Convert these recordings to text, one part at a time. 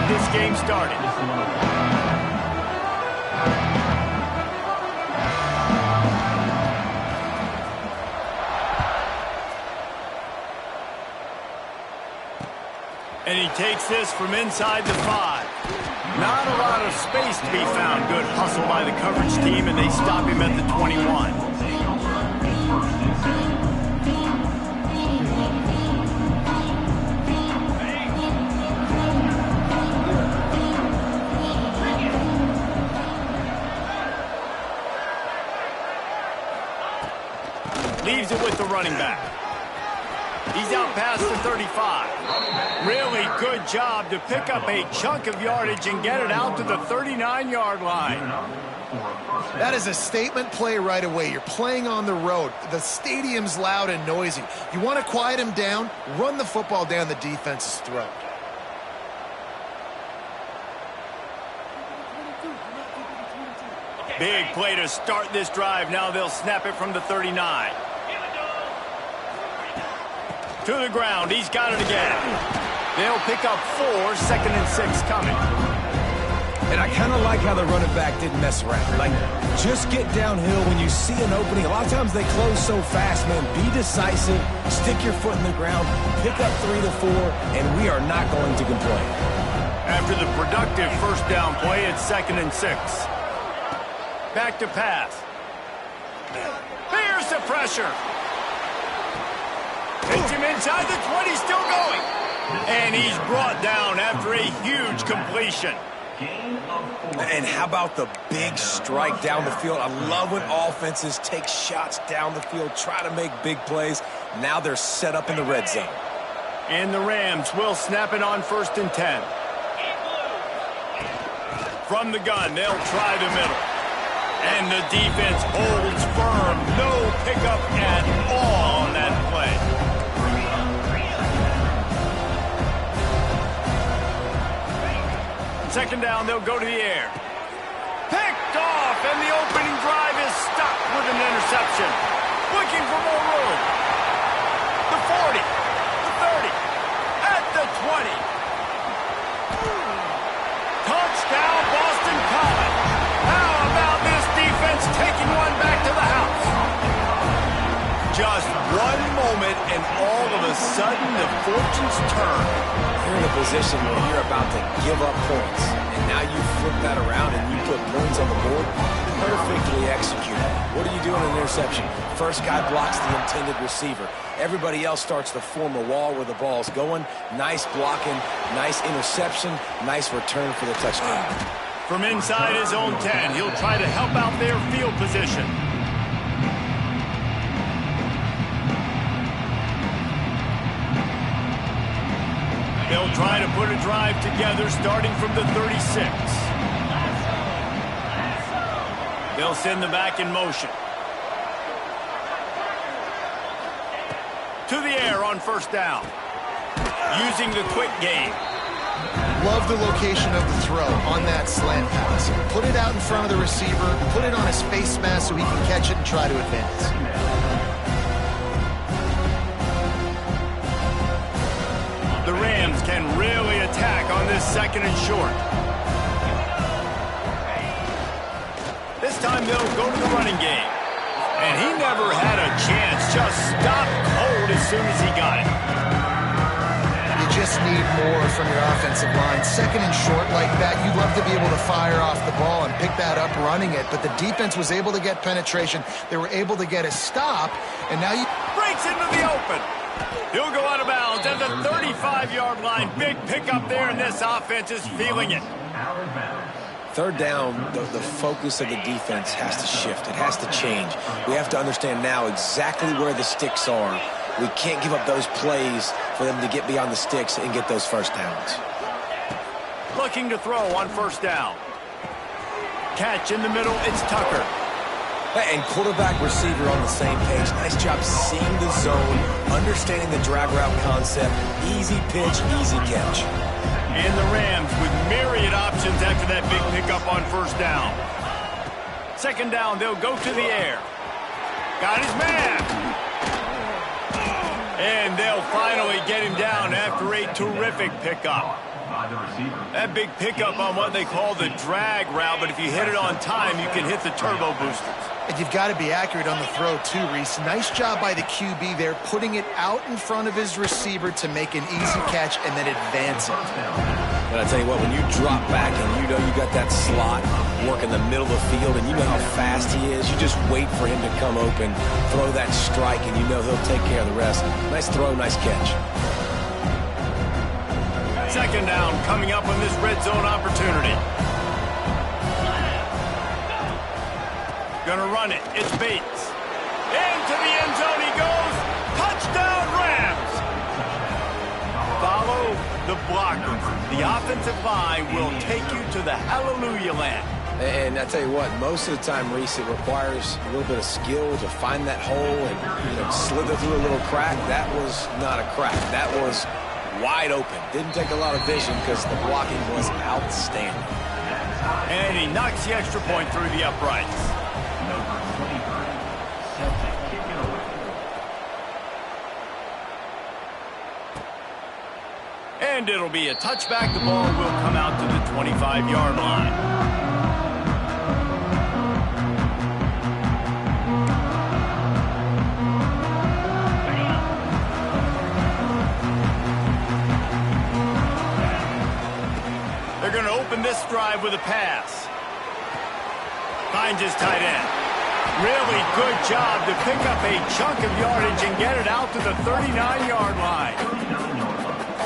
this game started. And he takes this from inside the 5. Not a lot of space to be found. Good hustle by the coverage team, and they stop him at the 21. Leaves it with the running back. He's out past the 35. Really good job to pick up a chunk of yardage and get it out to the 39-yard line. That is a statement play right away. You're playing on the road. The stadium's loud and noisy. You want to quiet him down, run the football down the defense's throat. Big play to start this drive. Now they'll snap it from the 39. To the ground. He's got it again. They'll pick up 4, 2nd and 6 coming. And I kind of like how the running back didn't mess around. Like, just get downhill when you see an opening. A lot of times they close so fast, man. Be decisive. Stick your foot in the ground. Pick up 3 to 4, and we are not going to complain. After the productive first down play, it's 2nd and 6. Back to pass. Here's the pressure. Hits him inside the 20, still going. And he's brought down after a huge completion. And how about the big strike down the field? I love when offenses take shots down the field, try to make big plays. Now they're set up in the red zone. And the Rams will snap it on 1st and 10. From the gun, they'll try the middle. And the defense holds firm. No pickup at all on that play. 2nd down, they'll go to the air. Picked off, and the opening drive is stopped with an interception. Looking for more room. The 40, the 30, at the 20. Touchdown, Boston College. How about this defense taking one back to the house? Just one moment, and all of a sudden, the fortunes turn. You're in a position where you're about to give up points, and now you flip that around and you put points on the board. Perfectly executed. What do you do in an interception? First guy blocks the intended receiver. Everybody else starts to form a wall where the ball's going. Nice blocking, nice interception, nice return for the touchdown. From inside his own 10, he'll try to help out their field position. They'll try to put a drive together starting from the 36. They'll send the back in motion. To the air on 1st down. Using the quick game. Love the location of the throw on that slant pass. Put it out in front of the receiver, put it on his face mask so he can catch it and try to advance. The Rams can really attack on this 2nd and short. This time they'll go to the running game. And he never had a chance, just stopped cold as soon as he got it. You just need more from your offensive line. 2nd and short like that, you'd love to be able to fire off the ball and pick that up running it. But the defense was able to get penetration. They were able to get a stop. And now you... Breaks into the open. He'll go out of bounds at the 35-yard line. Big pickup there, and this offense is feeling it. 3rd down, the focus of the defense has to shift. It has to change. We have to understand now exactly where the sticks are. We can't give up those plays for them to get beyond the sticks and get those first downs. Looking to throw on 1st down. Catch in the middle, it's Tucker. And quarterback receiver on the same page. Nice job seeing the zone, understanding the drag route concept. Easy pitch, easy catch. And the Rams with myriad options after that big pickup on 1st down. 2nd down, they'll go to the air. Got his man. And they'll finally get him down after a terrific pickup. That big pickup on what they call the drag route, but if you hit it on time, you can hit the turbo boosters. And you've got to be accurate on the throw, too, Reese. Nice job by the QB there, putting it out in front of his receiver to make an easy catch and then advance it. But I tell you what, when you drop back and you know you got that slot work in the middle of the field and you know how fast he is, you just wait for him to come open, throw that strike, and you know he'll take care of the rest. Nice throw, nice catch. Second down coming up on this red zone opportunity. Gonna run it. It's Bates. Into the end zone he goes. Touchdown Rams! Follow the blockers. The offensive line will take you to the hallelujah land. And I tell you what, most of the time, Reese, it requires a little bit of skill to find that hole and slither through a little crack. That was not a crack. That was wide open. Didn't take a lot of vision because the blocking was outstanding. And he knocks the extra point through the uprights. And it'll be a touchback. The ball will come out to the 25-yard line. They're going to open this drive with a pass. Finds his tight end. Really good job to pick up a chunk of yardage and get it out to the 39-yard line.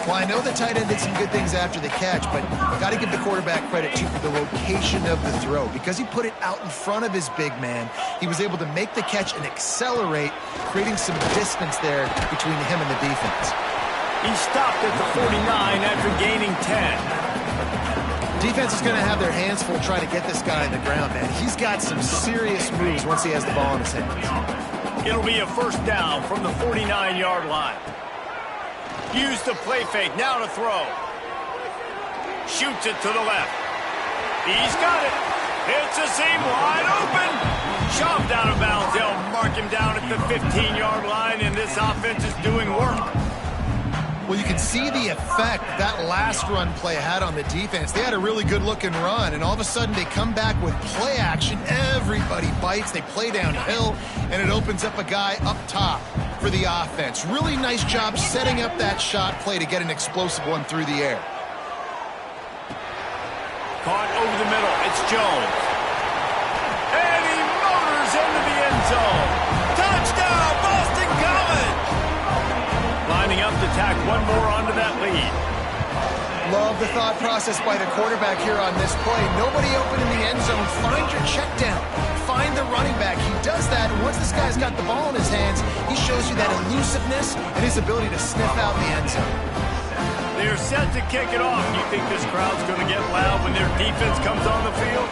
Well, I know the tight end did some good things after the catch, but you've got to give the quarterback credit to the location of the throw. Because he put it out in front of his big man, he was able to make the catch and accelerate, creating some distance there between him and the defense. He stopped at the 49 after gaining 10. Defense is going to have their hands full trying to get this guy on the ground, man. He's got some serious moves once he has the ball in his hands. It'll be a first down from the 49-yard line. Use the play fake, now to throw. Shoots it to the left. He's got it. It's a seam wide open. Shoved out of bounds. They'll mark him down at the 15-yard line, and this offense is doing work. Well, you can see the effect that last run play had on the defense. They had a really good-looking run, and all of a sudden they come back with play action. Everybody bites. They play downhill, and it opens up a guy up top for the offense. Really nice job setting up that shot play to get an explosive one through the air. Caught over the middle. It's Jones. And he motors into the end zone. Touchdown, Boston College! Lining up to tack one more onto that lead. Love the thought process by the quarterback here on this play. Nobody open in the end zone. Find your check down. Find the running back. He does that, and once this guy's got the ball in his hands, he shows you that elusiveness and his ability to sniff out the end zone. They're set to kick it off. You think this crowd's going to get loud when their defense comes on the field?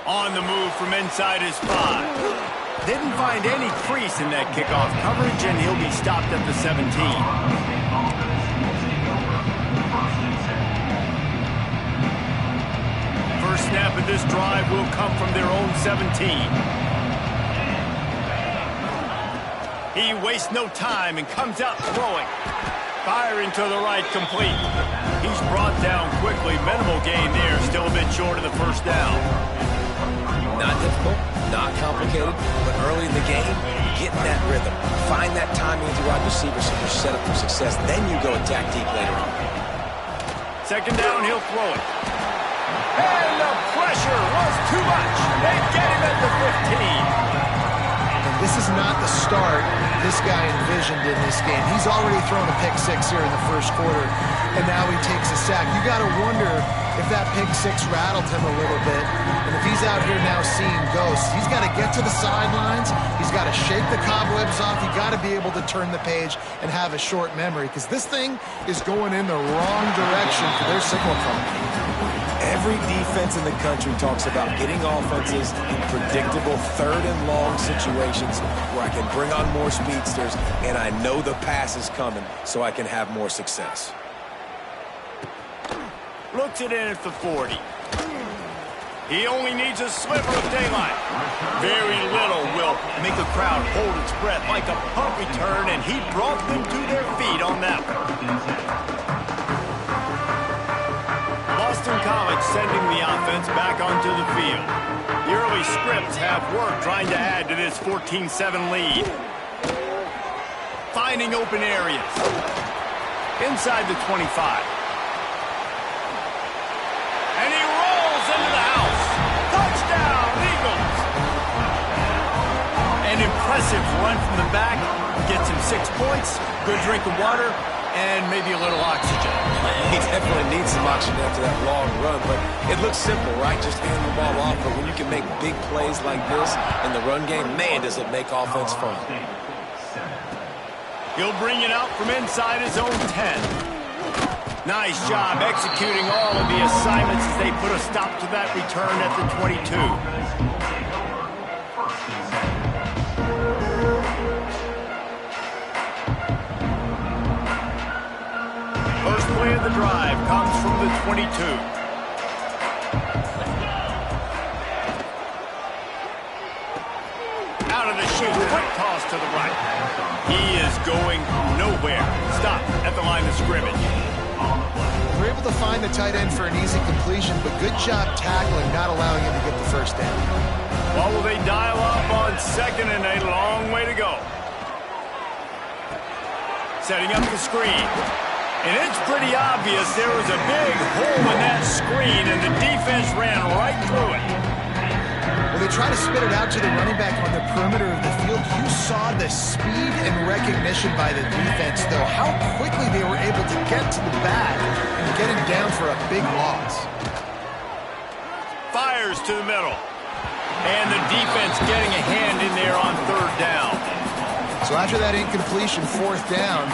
On the move from inside his 5. Didn't find any crease in that kickoff coverage, and he'll be stopped at the 17. First snap of this drive will come from their own 17. He wastes no time and comes out throwing. Firing to the right, complete. He's brought down quickly. Minimal gain there, still a bit short of the first down. Not difficult, not complicated, but early in the game, get in that rhythm. Find that timing with your wide receiver so you're set up for success. Then you go attack deep later on. Second down, he'll throw it. And the pressure was too much. They get him at the 15. And this is not the start this guy envisioned in this game. He's already thrown a pick 6 here in the first quarter, and now he takes a sack. You got to wonder if that pick 6 rattled him a little bit. And if he's out here now seeing ghosts, he's got to get to the sidelines. He's got to shake the cobwebs off. You got to be able to turn the page and have a short memory, because this thing is going in the wrong direction for their signal company. Every defense in the country talks about getting offenses in predictable third and long situations where I can bring on more speedsters and I know the pass is coming so I can have more success. Looks it in at the 40. He only needs a sliver of daylight. Very little will make a crowd hold its breath like a punt return, and he brought them to their feet on that one. Boston College sending the offense back onto the field. The early scripts have worked trying to add to this 14-7 lead. Finding open areas. Inside the 25. And he rolls into the house. Touchdown, Eagles! An impressive run from the back. Gets him 6 points, good drink of water, and maybe a little oxygen. He definitely needs some oxygen after that long run, but it looks simple, right? Just hand the ball off, but when you can make big plays like this in the run game, man, does it make offense fun. He'll bring it out from inside his own 10. Nice job executing all of the assignments as they put a stop to that return at the 22. First play of the drive comes from the 22. Out of the chute, quick toss to the right. He is going nowhere. Stop at the line of scrimmage. We're able to find the tight end for an easy completion, but good job tackling, not allowing him to get the first down. Well, will they dial up on second and a long way to go? Setting up the screen. And it's pretty obvious there was a big hole in that screen, and the defense ran right through it. Well, they try to spit it out to the running back on the perimeter of the field. You saw the speed and recognition by the defense, though, how quickly they were able to get to the back and get him down for a big loss. Fires to the middle. And the defense getting a hand in there on third down. So after that incompletion, fourth down,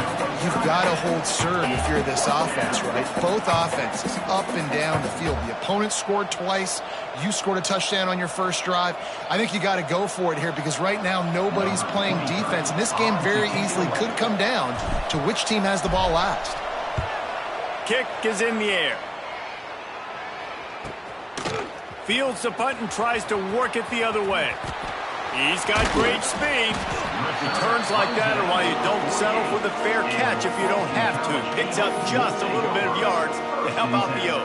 you've got to hold serve if you're this offense, right? Both offenses up and down the field. The opponent scored twice. You scored a touchdown on your first drive. I think you got to go for it here because right now nobody's playing defense. And this game very easily could come down to which team has the ball last. Kick is in the air. Fields the punt and tries to work it the other way. He's got great speed. Returns like that are why you don't settle for the fair catch if you don't have to. Picks up just a little bit of yards to help out the O.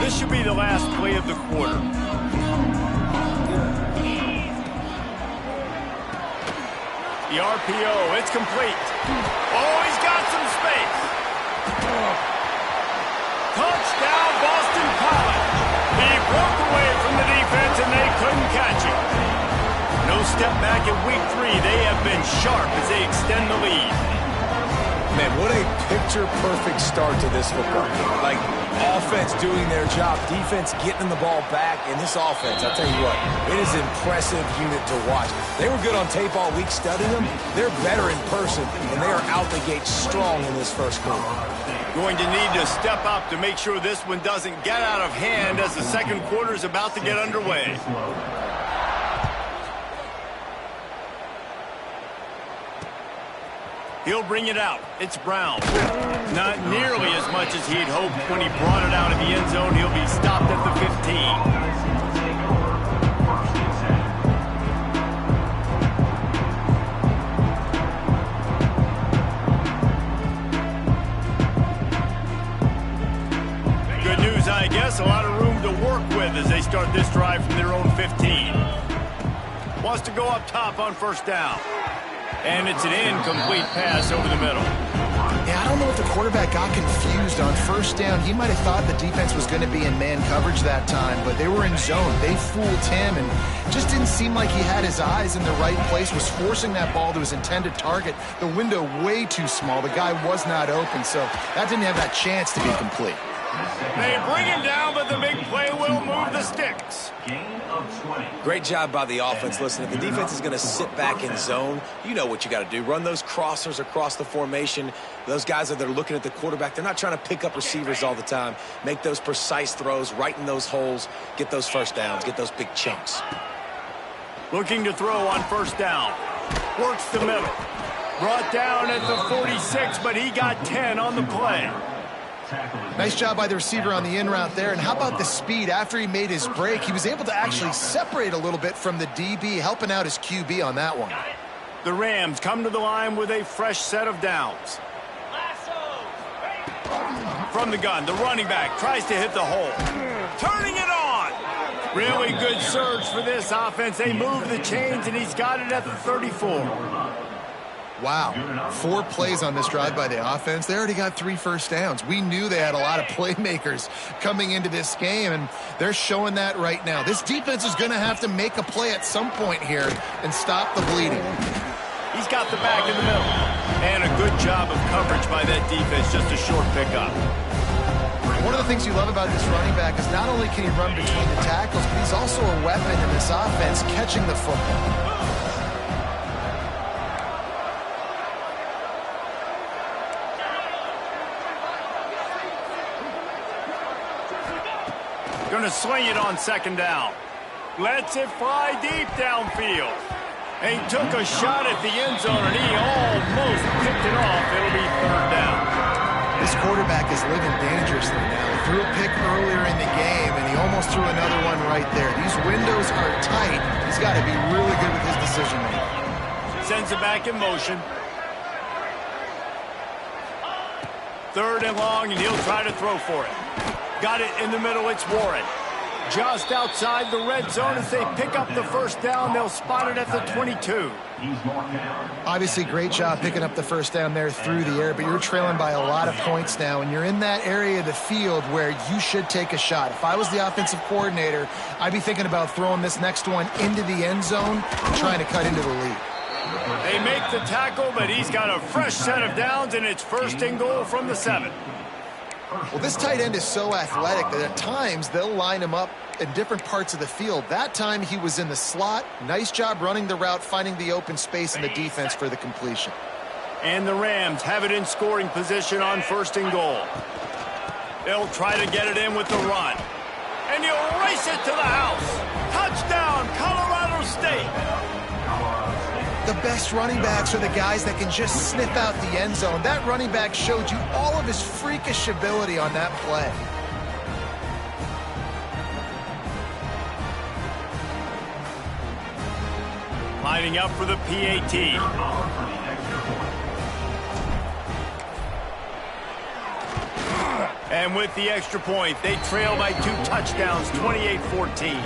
This should be the last play of the quarter. The RPO, it's complete. Oh, he's got some space. Touchdown, Boston College. He broke away from the defense and they couldn't catch him. No step back in week 3. They have been sharp as they extend the lead. Man, what a picture-perfect start to this football game. Like, offense doing their job, defense getting the ball back, and this offense, I'll tell you what, it is an impressive unit to watch. They were good on tape all week studying them. They're better in person, and they are out the gate strong in this first quarter. Going to need to step up to make sure this one doesn't get out of hand as the second quarter is about to get underway. He'll bring it out. It's Brown. Not nearly as much as he'd hoped when he brought it out of the end zone. He'll be stopped at the 15. Good news, I guess. A lot of room to work with as they start this drive from their own 15. Wants to go up top on first down. And it's an incomplete pass over the middle. Yeah, I don't know if the quarterback got confused on first down. He might have thought the defense was going to be in man coverage that time, but they were in zone. They fooled him and just didn't seem like he had his eyes in the right place, was forcing that ball to his intended target. The window way too small. The guy was not open, so that didn't have that chance to be complete. They bring him down, but the big play will move the sticks. Great job by the offense. Listen, if the defense is going to sit back in zone, you know what you got to do. Run those crossers across the formation. Those guys that are looking at the quarterback, they're not trying to pick up receivers all the time. Make those precise throws, right in those holes, get those first downs, get those big chunks. Looking to throw on first down. Works the middle. Brought down at the 46, but he got 10 on the play. Nice job by the receiver on the in route there. And how about the speed? After he made his break, he was able to actually separate a little bit from the DB, helping out his QB on that one. The Rams come to the line with a fresh set of downs. From the gun, the running back tries to hit the hole. Turning it on. Really good surge for this offense. They move the chains, and he's got it at the 34. Wow, 4 plays on this drive by the offense. They already got 3 first downs. We knew they had a lot of playmakers coming into this game, and they're showing that right now. This defense is going to have to make a play at some point here and stop the bleeding. He's got the back in the middle. And a good job of coverage by that defense, just a short pickup. One of the things you love about this running back is not only can he run between the tackles, but he's also a weapon in this offense catching the football. Going to sling it on second down. Lets it fly deep downfield. And he took a shot at the end zone, and he almost picked it off. It'll be third down. This quarterback is living dangerously now. He threw a pick earlier in the game, and he almost threw another one right there. These windows are tight. He's got to be really good with his decision-making. Sends it back in motion. Third and long, and he'll try to throw for it. Got it in the middle. It's Warren. Just outside the red zone as they pick up the first down. They'll spot it at the 22. Obviously, great job picking up the first down there through the air, but you're trailing by a lot of points now, and you're in that area of the field where you should take a shot. If I was the offensive coordinator, I'd be thinking about throwing this next one into the end zone and trying to cut into the lead. They make the tackle, but he's got a fresh set of downs, and it's first and goal from the 7. Well, this tight end is so athletic that at times they'll line him up in different parts of the field. That time he was in the slot. Nice job running the route, finding the open space in the defense for the completion. And the Rams have it in scoring position on first and goal. They'll try to get it in with the run. And he'll race it to the house. Touchdown, Colorado State. The best running backs are the guys that can just sniff out the end zone. That running back showed you all of his freakish ability on that play. Lining up for the PAT. And with the extra point, they trail by 2 touchdowns, 28-14.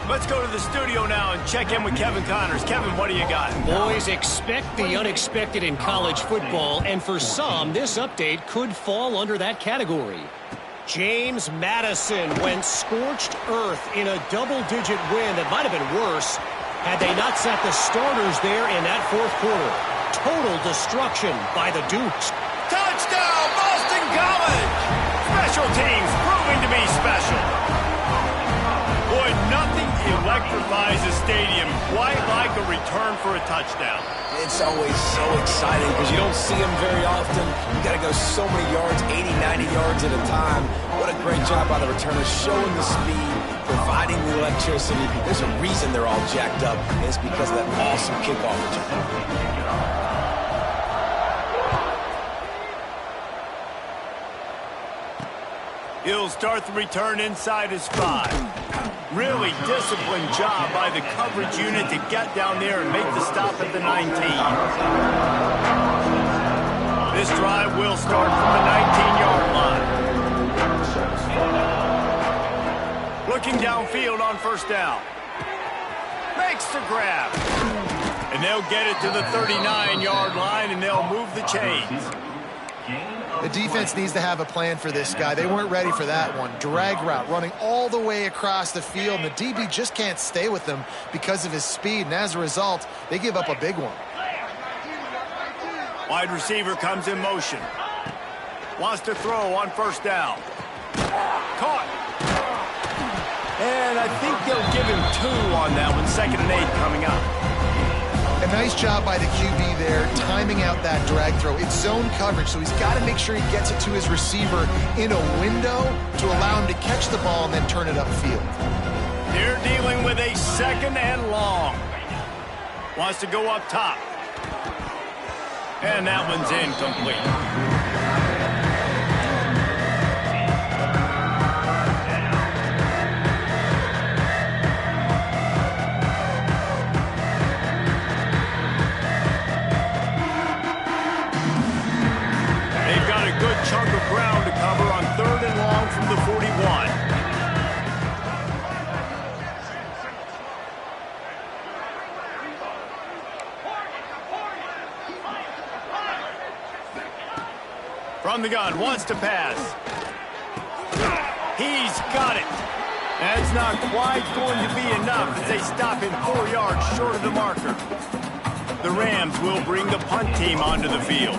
Let's go to the studio now and check in with Kevin Connors. Kevin, what do you got? Boys, expect the unexpected in college football, and for some, this update could fall under that category. James Madison went scorched earth in a double-digit win that might have been worse had they not sat the starters there in that fourth quarter. Total destruction by the Dukes. Touchdown, Boston College! Special teams proving to be special. Boy, nothing electrifies a stadium quite like a return for a touchdown. It's always so exciting because you don't see them very often. You got to go so many yards, 80, 90 yards at a time. What a great job by the returners, showing the speed, providing the electricity. There's a reason they're all jacked up, and it's because of that awesome kickoff return. He'll start the return inside his 5. Really disciplined job by the coverage unit to get down there and make the stop at the 19. This drive will start from the 19-yard line. Looking downfield on first down. Makes the grab. And they'll get it to the 39-yard line, and they'll move the chains. The defense needs to have a plan for this guy. They weren't ready for that one. Drag route, running all the way across the field, and the DB just can't stay with him because of his speed, and as a result, they give up a big one. Wide receiver comes in motion. Wants to throw on first down. Caught. And I think they'll give him 2 on that one. 2nd and 8 coming up. A nice job by the QB there, timing out that drag throw. It's zone coverage, so he's got to make sure he gets it to his receiver in a window to allow him to catch the ball and then turn it upfield. They're dealing with a 2nd and long. Wants to go up top. And that one's incomplete. Chunk of ground to cover on 3rd and long from the 41. From the gun, wants to pass. He's got it. That's not quite going to be enough as they stop him 4 yards short of the marker. The Rams will bring the punt team onto the field.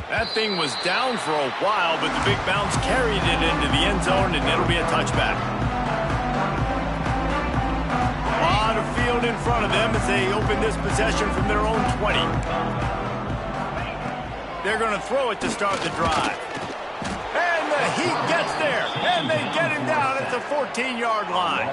That thing was down for a while, but the big bounce carried it into the end zone, and it'll be a touchback. A lot of field in front of them as they open this possession from their own 20. They're going to throw it to start the drive. And the Heat gets there, and they get him down at the 14-yard line.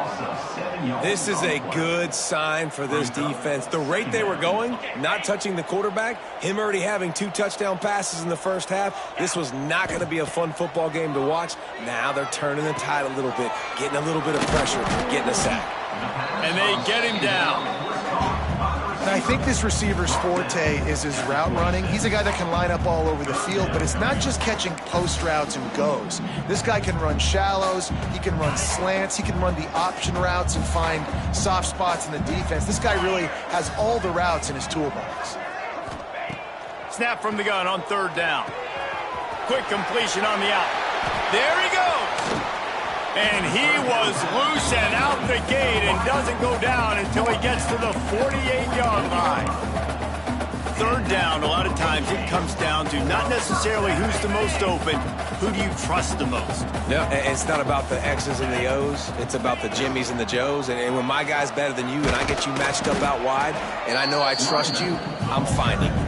This is a good sign for this defense. The rate they were going, not touching the quarterback, him already having 2 touchdown passes in the first half, this was not going to be a fun football game to watch. Now they're turning the tide a little bit, getting a little bit of pressure, getting a sack. And they get him down. And I think this receiver's forte is his route running. He's a guy that can line up all over the field, but it's not just catching post routes and goes. This guy can run shallows, he can run slants, he can run the option routes and find soft spots in the defense. This guy really has all the routes in his toolbox. Snap from the gun on 3rd down. Quick completion on the out. There he goes. And he was loose and out the gate and doesn't go down until he gets to the 48-yard line. 3rd down, a lot of times it comes down to not necessarily who's the most open, who do you trust the most? No, it's not about the X's and the O's. It's about the Jimmys and the Joes. And when my guy's better than you and I get you matched up out wide and I know I trust you, I'm finding you.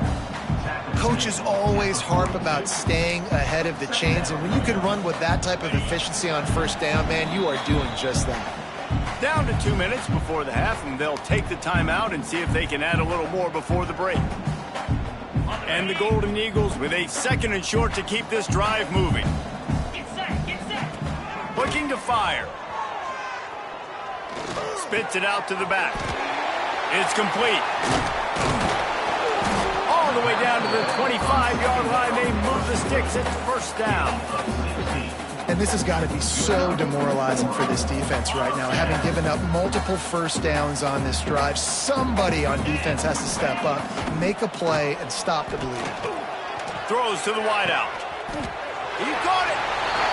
Coaches always harp about staying ahead of the chains, and when you can run with that type of efficiency on 1st down, man, you are doing just that. Down to 2 minutes before the half, and they'll take the timeout and see if they can add a little more before the break. And the Golden Eagles with a 2nd and short to keep this drive moving. Get set. Looking to fire. Spits it out to the back. It's complete. All the way down to the 25-yard line. They move the sticks. It's 1st down. And this has got to be so demoralizing for this defense right now. Having given up multiple 1st downs on this drive, somebody on defense has to step up, make a play, and stop the bleeding. Throws to the wideout. He caught it.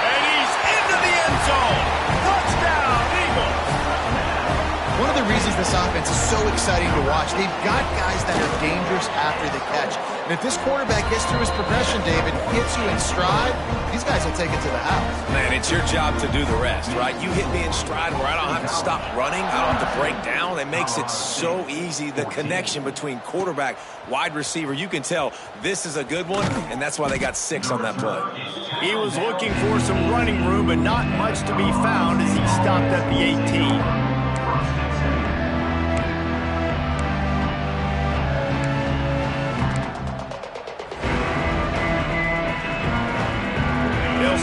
And he's into the end zone. Touchdown, Eagles. One of the reasons this offense is so exciting to watch, they've got guys that are dangerous after the catch. And if this quarterback gets through his progression, David, hits you in stride, these guys will take it to the house. Man, it's your job to do the rest, right? You hit me in stride where I don't have to stop running. I don't have to break down. It makes it so easy. The connection between quarterback, wide receiver, you can tell this is a good one, and that's why they got 6 on that play. He was looking for some running room, but not much to be found as he stopped at the 18.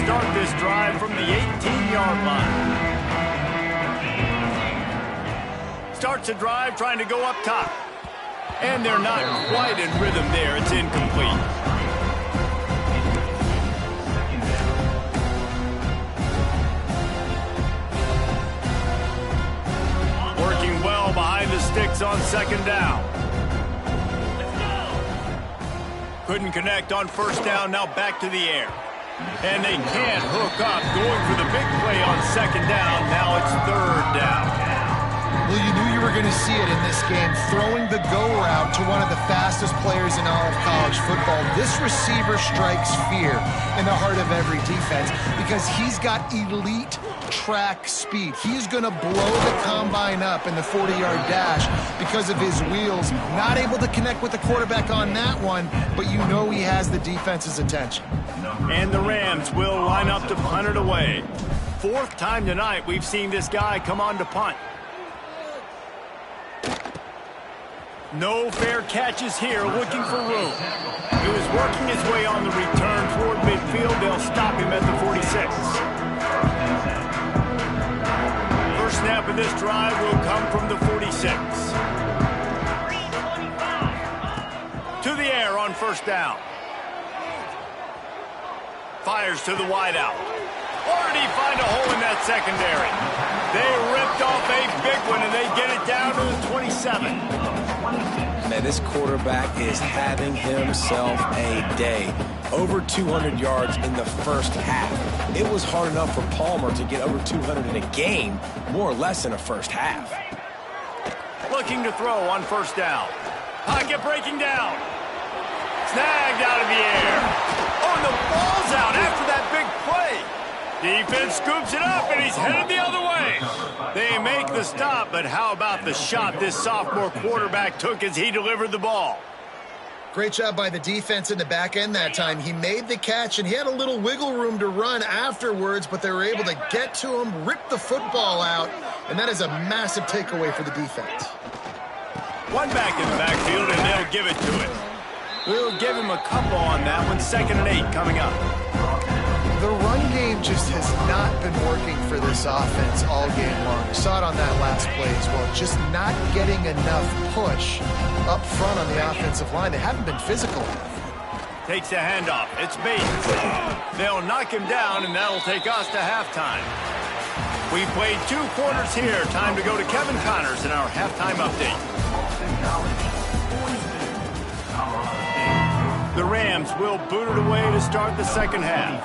Start this drive from the 18-yard line. Starts a drive trying to go up top. And they're not quite in rhythm there. It's incomplete. Working well behind the sticks on 2nd down. Couldn't connect on 1st down. Now back to the air. And they can't hook up, going for the big play on 2nd down. Now it's 3rd down. Well, you knew you were never going to see it in this game. Throwing the go route to one of the fastest players in all of college football. This receiver strikes fear in the heart of every defense because he's got elite track speed. He's going to blow the combine up in the 40-yard dash because of his wheels. Not able to connect with the quarterback on that one, but you know he has the defense's attention. And the Rams will line up to punt it away. Fourth time tonight we've seen this guy come on to punt. No fair catches here, looking for room. He was working his way on the return toward midfield. They'll stop him at the 46. First snap of this drive will come from the 46. To the air on first down. Fires to the wideout. Or did he find a hole in that secondary? They ripped off a big one, and they get it down to the 27. Man, this quarterback is having himself a day. Over 200 yards in the first half. It was hard enough for Palmer to get over 200 in a game, more or less in a first half. Looking to throw on first down. Pocket breaking down. Snagged out of the air. Oh, and the ball's out after that big play. Defense scoops it up, and he's headed the other way. They make the stop, but how about the shot this sophomore quarterback took as he delivered the ball? Great job by the defense in the back end that time. He made the catch, and he had a little wiggle room to run afterwards, but they were able to get to him, rip the football out, and that is a massive takeaway for the defense. One back in the backfield, and they'll give it to him. We'll give him a couple on that one. 2nd and 8 coming up. The run game just has not been working for this offense all game long. We saw it on that last play as well. Just not getting enough push up front on the offensive line. They haven't been physical enough. Takes a handoff. It's Bates. They'll knock him down, and that'll take us to halftime. We played 2 quarters here. Time to go to Kevin Connors in our halftime update. The Rams will boot it away to start the second half.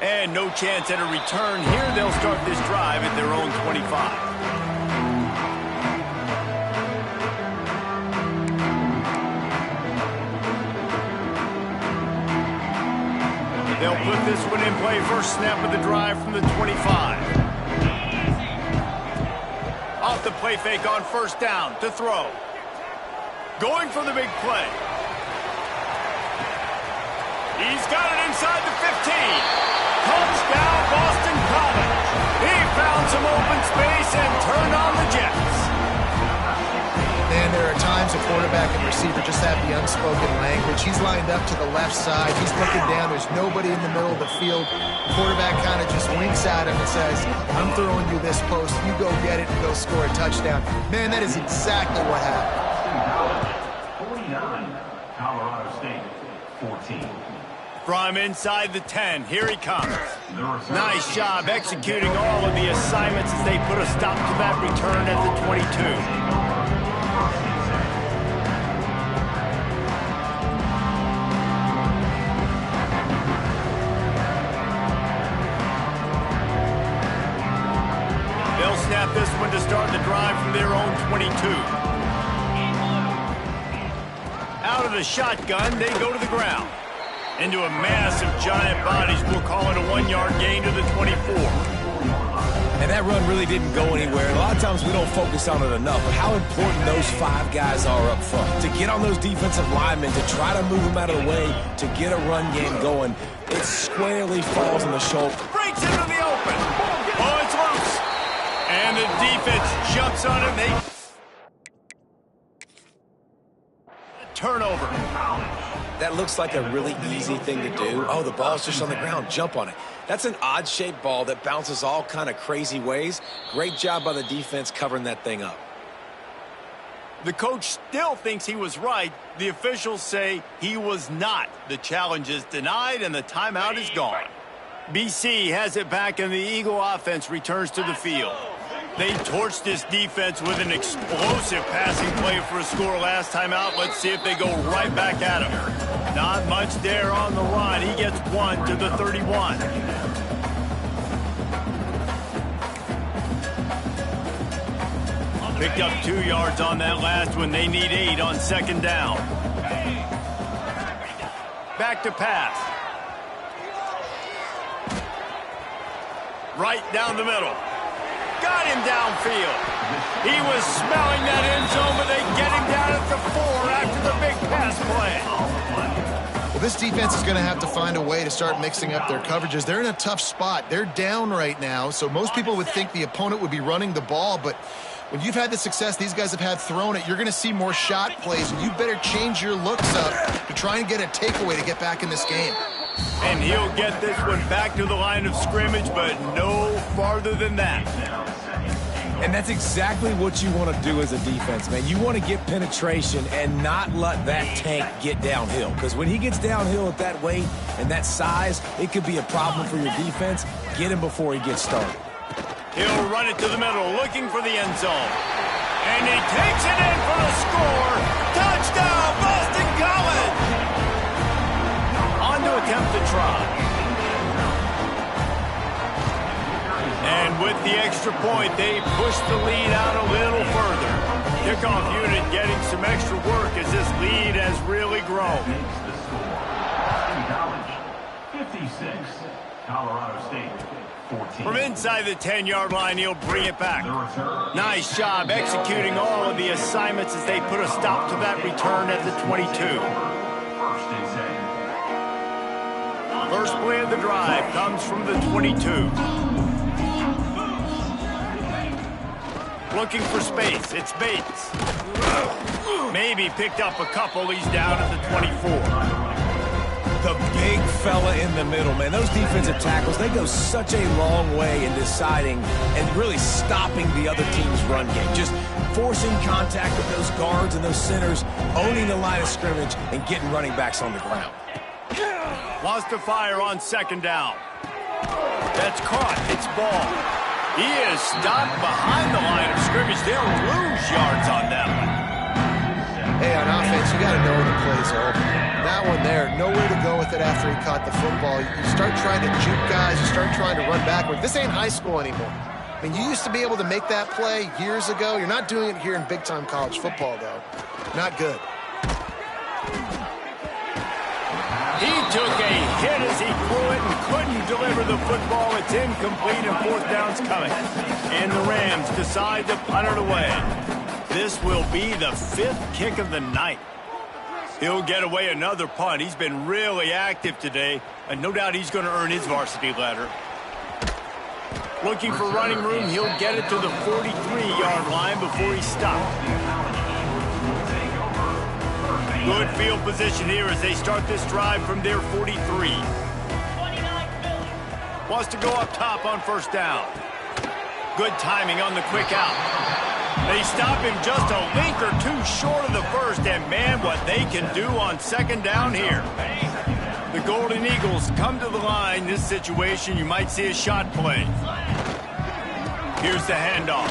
And no chance at a return here. They'll start this drive at their own 25. They'll put this one in play. First snap of the drive from the 25. Off the play fake on first down to throw. Going for the big play. He's got it inside the 15. Touchdown, Boston College. He found some open space and turned on the Jets. Man, there are times a quarterback and receiver just have the unspoken language. He's lined up to the left side. He's looking down. There's nobody in the middle of the field. Quarterback kind of just winks at him and says, I'm throwing you this post. You go get it and go score a touchdown. Man, that is exactly what happened. 49, Colorado State, 14. From inside the 10, here he comes. Nice job executing all of the assignments as they put a stop to that return at the 22. Snap this one to start the drive from their own 22. Out of the shotgun, they go to the ground. Into a mass of giant bodies, we'll call it a 1-yard gain to the 24. And that run really didn't go anywhere. And a lot of times we don't focus on it enough, but how important those 5 guys are up front. To get on those defensive linemen, to try to move them out of the way, to get a run game going, it squarely falls on the shoulder. Breaks into the open. Oh, it's loose. And the defense jumps on him. They turnover. That looks like a really easy thing to do. Oh, the ball's just on the ground. Jump on it. That's an odd-shaped ball that bounces all kind of crazy ways. Great job by the defense covering that thing up. The coach still thinks he was right. The officials say he was not. The challenge is denied, and the timeout is gone. BC has it back, and the Eagle offense returns to the field. They torched this defense with an explosive passing play for a score last time out. Let's see if they go right back at him. Not much there on the run. He gets 1 to the 31. Picked up 2 yards on that last one. They need 8 on second down. Back to pass. Right down the middle. Got him downfield. He was smelling that end zone, but they get him down at the 4 after the big pass play. Well, this defense is going to have to find a way to start mixing up their coverages. They're in a tough spot. They're down right now, so most people would think the opponent would be running the ball, but when you've had the success these guys have had throwing it, you're going to see more shot plays, and you better change your looks up to try and get a takeaway to get back in this game. And he'll get this one back to the line of scrimmage, but no farther than that. And that's exactly what you want to do as a defense, man. You want to get penetration and not let that tank get downhill. Because when he gets downhill at that weight and that size, it could be a problem for your defense. Get him before he gets started. He'll run it to the middle, looking for the end zone. And he takes it in for the score. Touchdown, Boston College! On to attempt the try. And with the extra point, they push the lead out a little further. Kickoff unit getting some extra work as this lead has really grown. The score, Boston College, 56. Colorado State, 14. From inside the 10-yard line, he'll bring it back. Nice job executing all of the assignments as they put a stop to that return at the 22. First and 10. First play of the drive comes from the 22. Looking for space. It's Bates. Maybe picked up a couple. He's down at the 24. The big fella in the middle, man. Those defensive tackles, they go such a long way in deciding and really stopping the other team's run game. Just forcing contact with those guards and those centers, owning the line of scrimmage, and getting running backs on the ground. Wants to fire on second down. That's caught. It's ball. He is stopped behind the line of scrimmage. They'll lose yards on that one. Hey, on offense, you got to know when the play's over. That one there, nowhere to go with it after he caught the football. You start trying to juke guys. You start trying to run backward. This ain't high school anymore. I mean, you used to be able to make that play years ago. You're not doing it here in big-time college football, though. Not good. He took a hit as he threw it and couldn't deliver the football. It's incomplete and fourth down's coming. And the Rams decide to punt it away. This will be the 5th kick of the night. He'll get away another punt. He's been really active today, and no doubt he's going to earn his varsity letter. Looking for running room, he'll get it to the 43-yard line before he stops. Good field position here as they start this drive from their 43. Wants to go up top on first down. Good timing on the quick out. They stop him just a link or two short of the first, and man, what they can do on second down here. The Golden Eagles come to the line. This situation, you might see a shot play. Here's the handoff.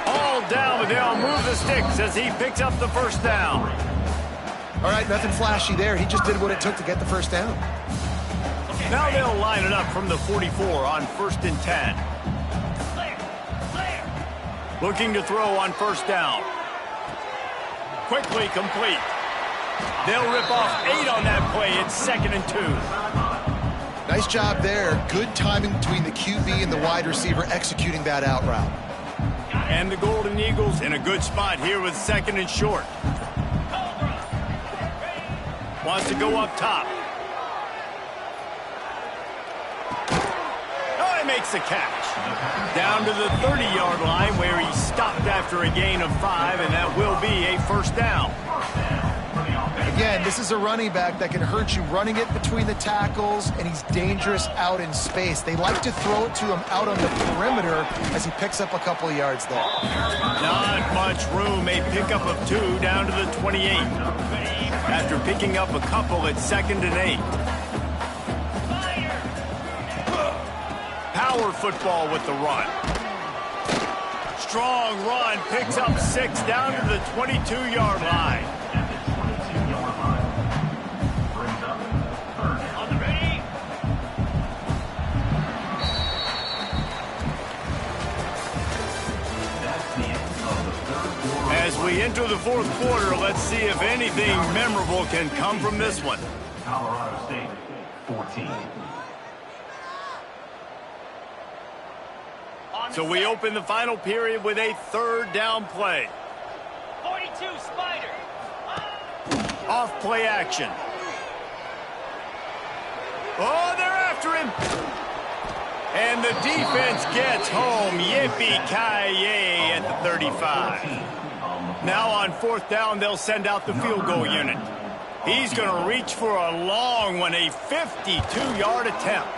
All down, but they'll move the sticks as he picks up the first down. All right, nothing flashy there. He just did what it took to get the first down. Now they'll line it up from the 44 on first and 10. Looking to throw on first down. Quickly complete. They'll rip off 8 on that play. It's second and 2. Nice job there. Good timing between the QB and the wide receiver executing that out route. And the Golden Eagles in a good spot here with second and short. Wants to go up top. Oh, he makes the catch. Down to the 30-yard line where he stopped after a gain of 5, and that will be a first down. Again, this is a running back that can hurt you running it between the tackles, and he's dangerous out in space. They like to throw it to him out on the perimeter as he picks up a couple of yards there. Not much room. A pickup of 2 down to the 28. After picking up a couple at second and 8. Power football with the run. Strong run, picks up 6 down to the 22-yard line. As we enter the fourth quarter, let's see if anything memorable can come from this one. Colorado State, 14. So we open the final period with a third down play. 42 Spider. Off play action. Oh, they're after him. And the defense gets home. Yippee-ki-yay at the 35. Now on fourth down, they'll send out the field goal unit. He's going to reach for a long one, a 52-yard attempt.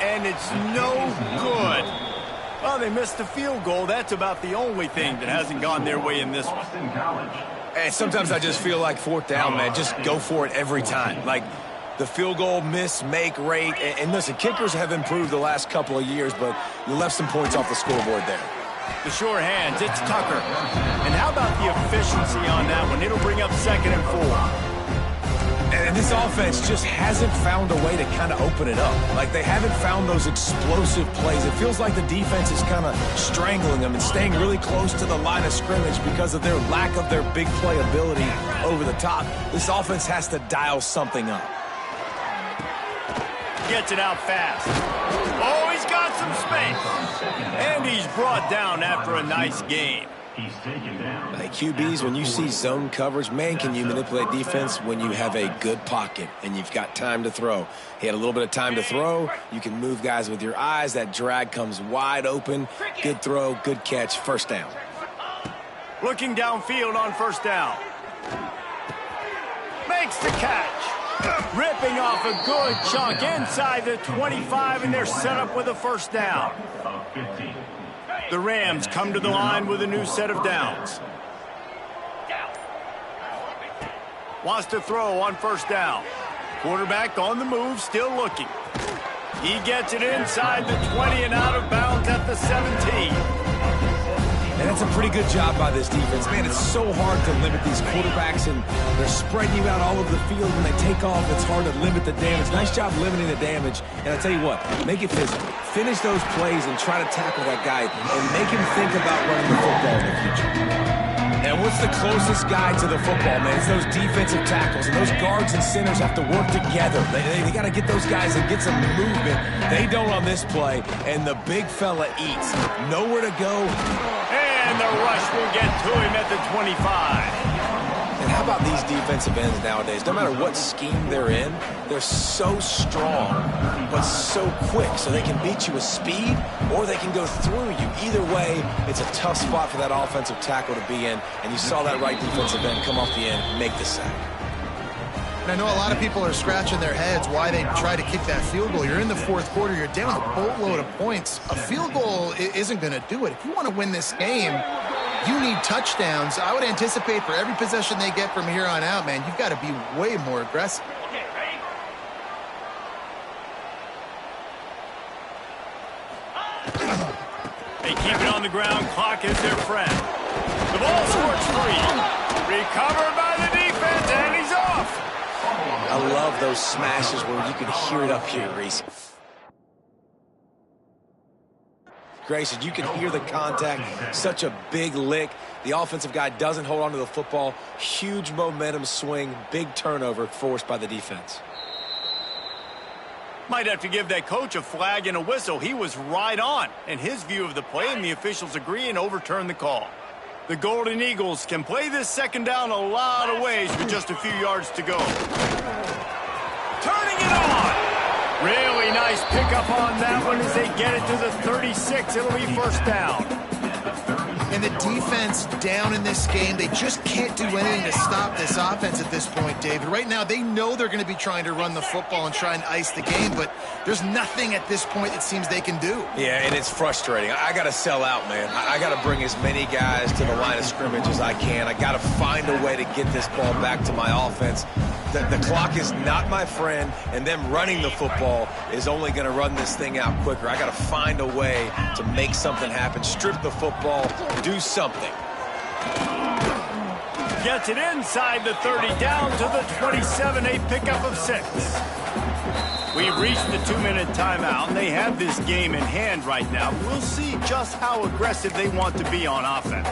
And it's no good. Well, they missed the field goal. That's about the only thing that hasn't gone their way in this one. Boston College. And sometimes I just feel like fourth down, man, just go for it every time. Like the field goal miss, make rate. And listen, kickers have improved the last couple of years, but you left some points off the scoreboard there. The sure hands, it's Tucker. And how about the efficiency on that one? It'll bring up 2nd and 4. And this offense just hasn't found a way to kind of open it up. Like, they haven't found those explosive plays. It feels like the defense is kind of strangling them and staying really close to the line of scrimmage because of their lack of their big play ability over the top. This offense has to dial something up. Gets it out fast. Oh, he's got some space. And he's brought down after a nice game. He's taken down. Like QBs, when you see zone coverage, man, can you manipulate defense when you have a good pocket and you've got time to throw? He had a little bit of time to throw. You can move guys with your eyes. That drag comes wide open. Good throw, good catch, first down. Looking downfield on first down. Makes the catch. Ripping off a good chunk inside the 25, and they're set up with a first down. Of 15. The Rams come to the line with a new set of downs. Wants to throw on first down. Quarterback on the move, still looking. He gets it inside the 20 and out of bounds at the 17. And that's a pretty good job by this defense. Man, it's so hard to limit these quarterbacks, and they're spreading you out all over the field. When they take off, it's hard to limit the damage. Nice job limiting the damage. And I tell you what, make it physical. Finish those plays and try to tackle that guy and make him think about running the football in the future. And what's the closest guy to the football, man? It's those defensive tackles, and those guards and centers have to work together. They got to get those guys and get some movement. They don't on this play, and the big fella eats. Nowhere to go. And the rush will get to him at the 25. And how about these defensive ends nowadays? No matter what scheme they're in, they're so strong, but so quick. So they can beat you with speed, or they can go through you. Either way, it's a tough spot for that offensive tackle to be in. And you saw that right defensive end come off the end, make the sack. And I know a lot of people are scratching their heads why they try to kick that field goal. You're in the fourth quarter. You're down a boatload of points. A field goal isn't going to do it. If you want to win this game, you need touchdowns. I would anticipate for every possession they get from here on out, man, you've got to be way more aggressive. They keep it on the ground. Clock is their friend. The ball squirts free. Recovered by the defense, and he's off. I love those smashes where you can hear it up here, Reese. Grayson, you can hear the contact. Such a big lick. The offensive guy doesn't hold on to the football. Huge momentum swing. Big turnover forced by the defense. Might have to give that coach a flag and a whistle. He was right on in his view of the play, and the officials agree and overturn the call. The Golden Eagles can play this second down a lot of ways with just a few yards to go. Turning it on. Really nice pickup on that one as they get it to the 36. It'll be first down. And the defense down in this game, they just can't do anything to stop this offense at this point, David. Right now, they know they're going to be trying to run the football and try and ice the game, but there's nothing at this point it seems they can do. Yeah, and it's frustrating. I got to sell out, man. I got to bring as many guys to the line of scrimmage as I can. I got to find a way to get this ball back to my offense. The clock is not my friend, and them running the football is only going to run this thing out quicker. I got to find a way to make something happen, strip the football, do something. Gets it inside the 30, down to the 27, a pickup of 6. We've reached the 2-minute timeout, and they have this game in hand right now. We'll see just how aggressive they want to be on offense.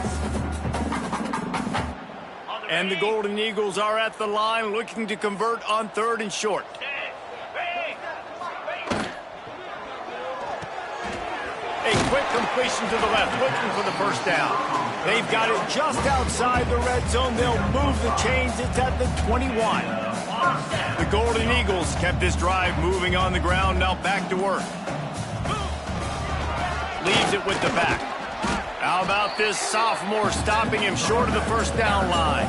And the Golden Eagles are at the line looking to convert on 3rd and short. A quick completion to the left, looking for the first down. They've got it just outside the red zone. They'll move the chains. It's at the 21. The Golden Eagles kept this drive moving on the ground. Now back to work. Leaves it with the back. How about this sophomore stopping him short of the first down line?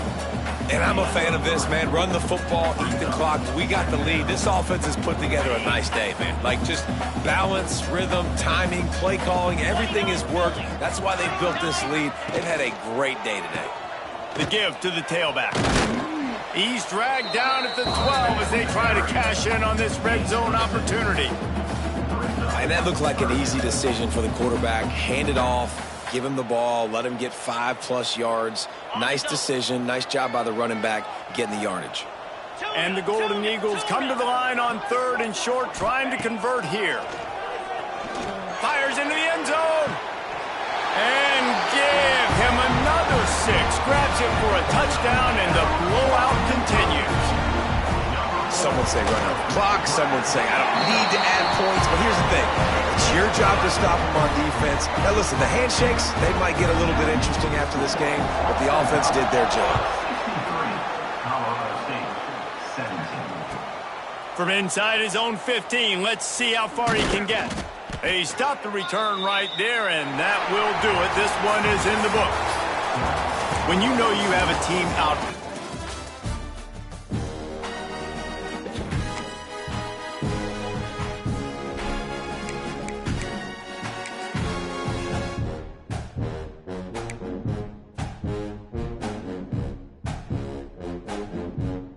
And I'm a fan of this, man. Run the football, eat the clock. We got the lead. This offense has put together a nice day, man. Like, just balance, rhythm, timing, play calling, everything has worked. That's why they built this lead. They've had a great day today. The give to the tailback. He's dragged down at the 12 as they try to cash in on this red zone opportunity. And that looked like an easy decision for the quarterback. Hand it off. Give him the ball, let him get 5+ yards. Nice decision, nice job by the running back getting the yardage. And the Golden Eagles come to the line on 3rd and short, trying to convert here. Fires into the end zone. And give him another 6. Grabs it for a touchdown, and the blowout continues. Some would say run out the clock. Some would say I don't need to add points. But here's the thing. It's your job to stop them on defense. Now, listen, the handshakes, they might get a little bit interesting after this game, but the offense did their job. Colorado State, 17. From inside his own 15, let's see how far he can get. He stopped the return right there, and that will do it. This one is in the books. When you know you have a team out